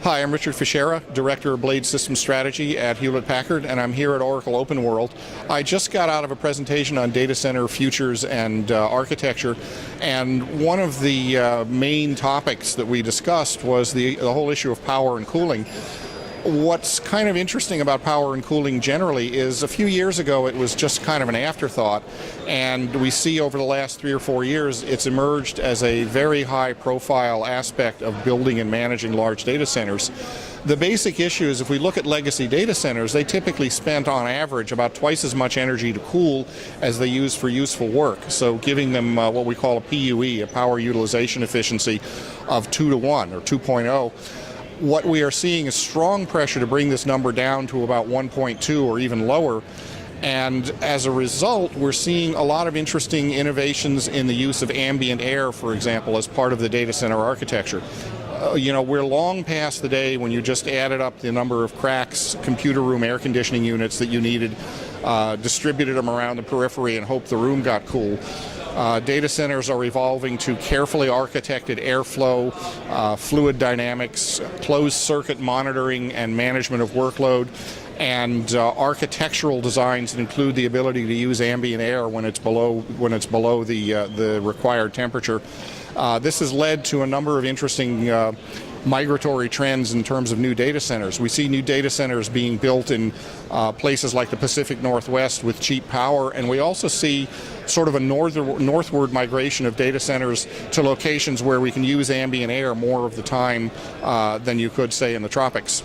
Hi, I'm Richard Fischera, Director of Blade System Strategy at Hewlett-Packard, and I'm here at Oracle OpenWorld. I just got out of a presentation on data center futures and architecture, and one of the main topics that we discussed was the whole issue of power and cooling. What's kind of interesting about power and cooling generally is a few years ago it was just kind of an afterthought, and we see over the last 3 or 4 years it's emerged as a very high profile aspect of building and managing large data centers. The basic issue is if we look at legacy data centers, they typically spent on average about twice as much energy to cool as they use for useful work, so giving them what we call a PUE, a power utilization efficiency of 2 to 1 or 2.0. What we are seeing is strong pressure to bring this number down to about 1.2 or even lower, and as a result we're seeing a lot of interesting innovations in the use of ambient air, for example, as part of the data center architecture. We're long past the day when you just added up the number of cracks, computer room air conditioning units that you needed, distributed them around the periphery and hoped the room got cool. Data centers are evolving to carefully architected airflow, fluid dynamics, closed circuit monitoring and management of workload, and architectural designs that include the ability to use ambient air when it's below the required temperature. This has led to a number of interesting migratory trends in terms of new data centers. We see new data centers being built in places like the Pacific Northwest with cheap power, and we also see sort of a northward migration of data centers to locations where we can use ambient air more of the time than you could, say, in the tropics.